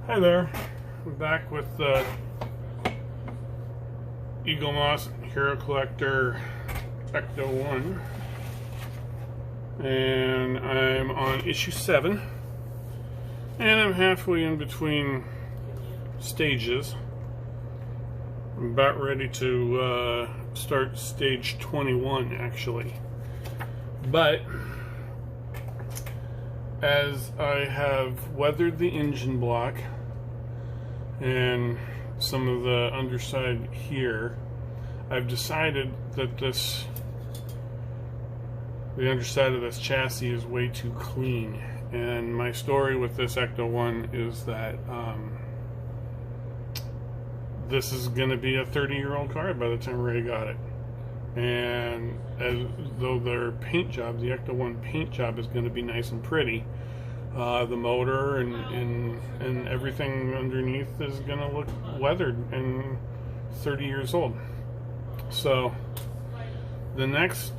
Hi there, we're back with the Eagle Moss Hero Collector Ecto-1, and I'm on issue 7, and I'm halfway in between stages. I'm about ready to start stage 21 actually, but as I have weathered the engine block and some of the underside here, I've decided that the underside of this chassis is way too clean. And my story with this Ecto-1 is that this is going to be a 30-year-old car by the time Ray got it. And as though their paint job, the Ecto-1 paint job, is going to be nice and pretty, the motor and everything underneath is going to look weathered and 30 years old. So the next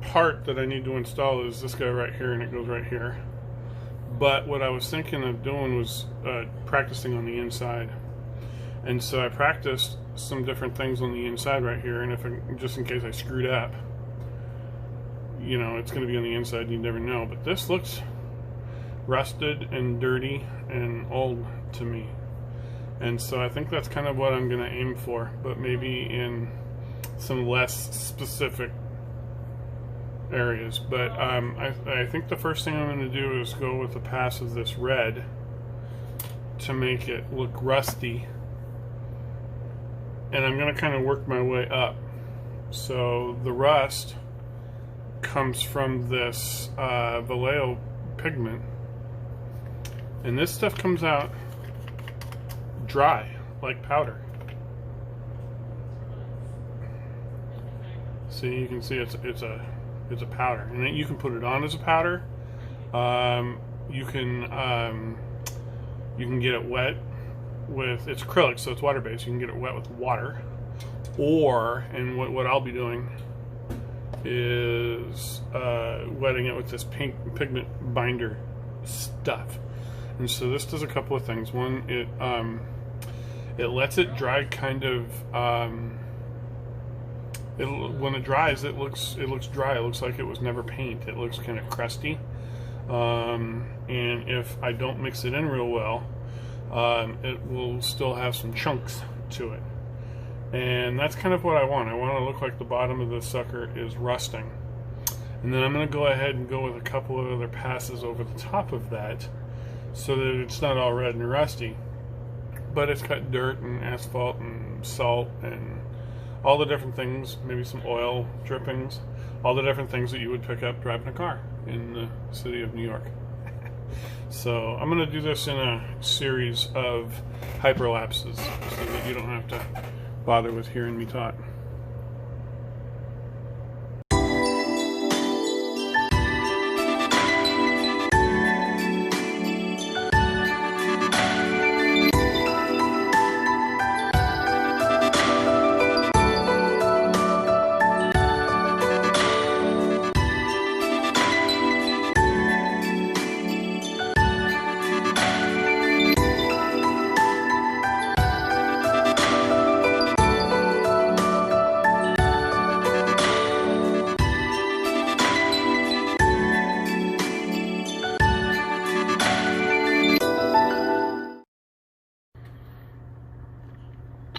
part that I need to install is this guy right here, and it goes right here. But what I was thinking of doing was practicing on the inside. And so I practiced some different things on the inside right here, and just in case I screwed up, you know, it's going to be on the inside, you never know. But this looks rusted and dirty and old to me, and so I think that's kind of what I'm going to aim for, but maybe in some less specific areas. But I think the first thing I'm going to do is go with a pass of this red to make it look rusty, and I'm going to kind of work my way up. So the rust comes from this VALLEJO pigment, and this stuff comes out dry like powder. See, you can see it's a powder, and you can put it on as a powder. You can get it wet with, it's acrylic, so it's water based. You can get it wet with water, or, and what I'll be doing is wetting it with this pink pigment binder stuff. And so this does a couple of things. One, it lets it dry kind of, when it dries, it looks dry. It looks like it was never paint. It looks kind of crusty. And if I don't mix it in real well, it will still have some chunks to it. And that's kind of what I want. I want it to look like the bottom of this sucker is rusting. And then I'm going to go ahead and go with a couple of other passes over the top of that, so that it's not all red and rusty, but it's got dirt and asphalt and salt and all the different things, maybe some oil drippings, all the different things that you would pick up driving a car in the city of New York. So I'm going to do this in a series of hyperlapses so that you don't have to bother with hearing me talk.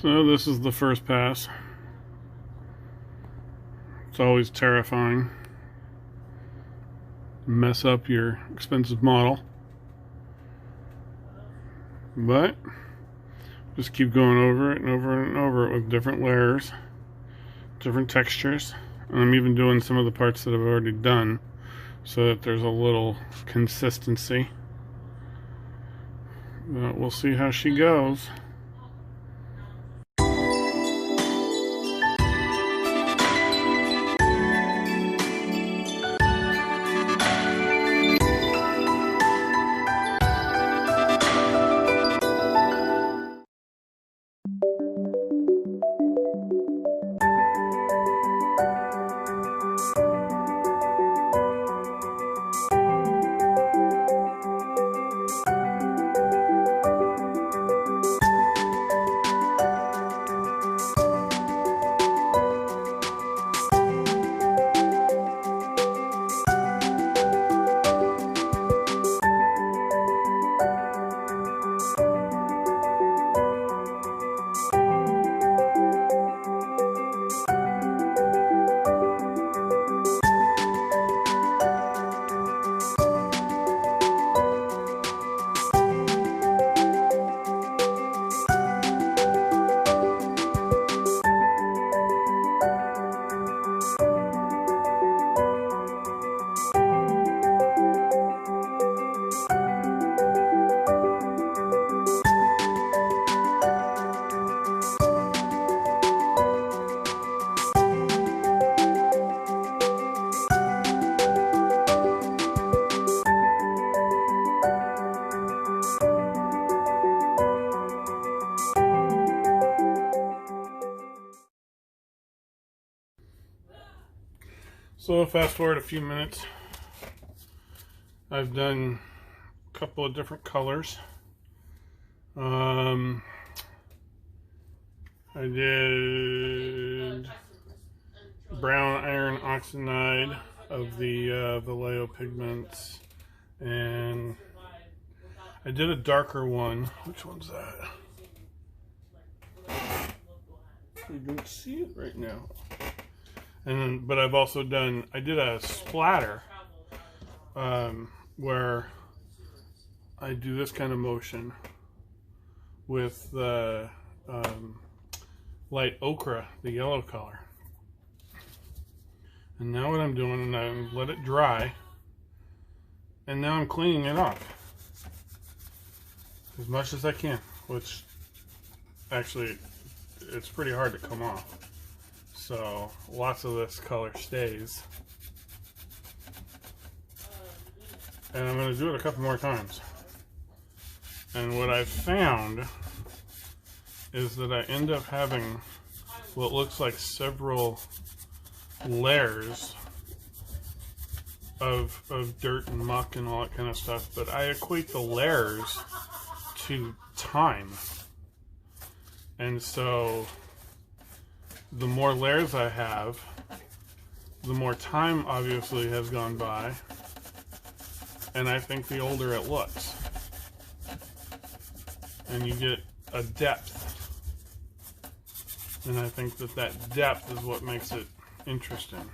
So this is the first pass. It's always terrifying to mess up your expensive model, but just keep going over it and over and over it with different layers, different textures. And I'm even doing some of the parts that I've already done so that there's a little consistency. But we'll see how she goes. So fast forward a few minutes. I've done a couple of different colors. I did brown iron oxide of the VALLEJO pigments, and I did a darker one. Which one's that? I don't see it right now. And then, but I've also done, I did a splatter where I do this kind of motion with the light ochre, the yellow color. And now what I'm doing, I let it dry, and now I'm cleaning it off as much as I can, which actually it's pretty hard to come off. So lots of this color stays. And I'm going to do it a couple more times. And what I've found is that I end up having what looks like several layers of dirt and muck and all that kind of stuff, but I equate the layers to time. And so the more layers I have, the more time obviously has gone by, and I think the older it looks. And you get a depth. And I think that that depth is what makes it interesting.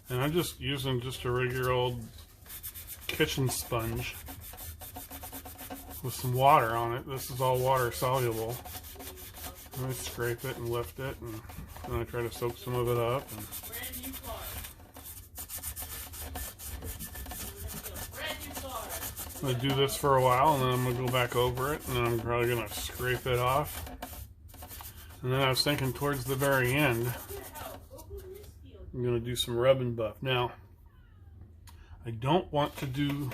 And I'm just using just a regular old kitchen sponge with some water on it. This is all water soluble. I scrape it and lift it, and then I try to soak some of it up. And I'm going to do this for a while, and then I'm going to go back over it, and then I'm probably going to scrape it off. And then I was thinking towards the very end, I'm going to do some rub and buff. Now, I don't want to do,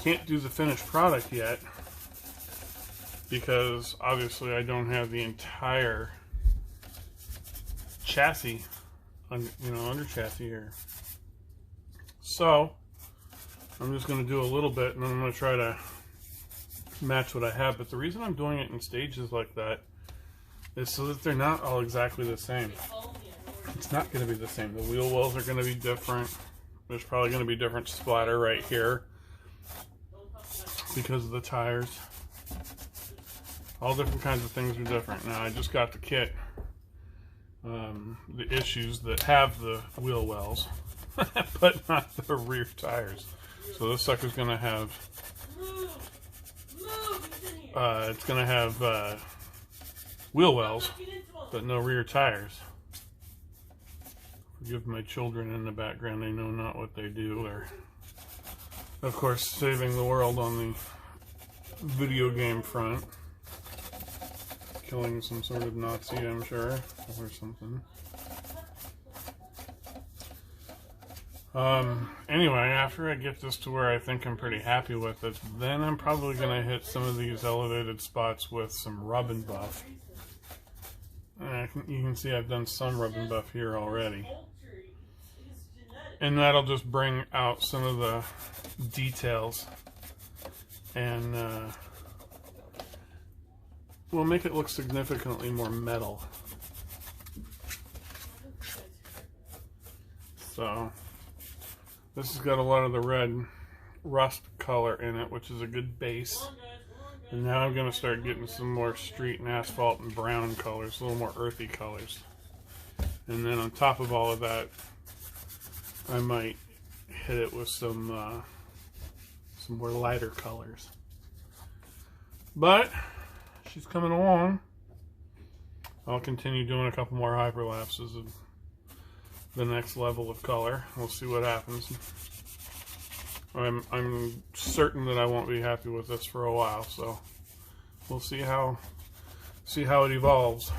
can't do the finished product yet, because obviously I don't have the entire chassis, under chassis here. So I'm just going to do a little bit, and then I'm going to try to match what I have. But the reason I'm doing it in stages like that is so that they're not all exactly the same. It's not going to be the same. The wheel wells are going to be different. There's probably going to be different splatter right here because of the tires. All different kinds of things are different. Now I just got the kit, the issues that have the wheel wells, but not the rear tires. So this sucker's gonna have, it's gonna have wheel wells, but no rear tires. Forgive my children in the background, they know not what they do. They're, of course, saving the world on the video game front. Killing some sort of Nazi, I'm sure, or something. Anyway, after I get this to where I think I'm pretty happy with it, then I'm probably going to hit some of these elevated spots with some rub and buff. You can see I've done some rub and buff here already. And that'll just bring out some of the details and will make it look significantly more metal. So this has got a lot of the red rust color in it, which is a good base. And now I'm going to start getting some more street and asphalt and brown colors, a little more earthy colors. And then on top of all of that, I might hit it with some more lighter colors. But she's coming along. I'll continue doing a couple more hyperlapses of the next level of color. We'll see what happens. I'm certain that I won't be happy with this for a while, so we'll see how it evolves.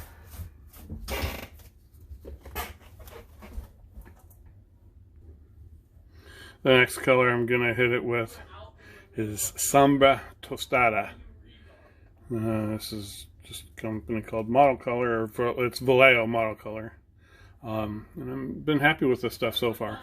The next color I'm gonna hit it with is Sombra Tostada. This is just a company called Model Color, or it's VALLEJO Model Color. And I've been happy with this stuff so far.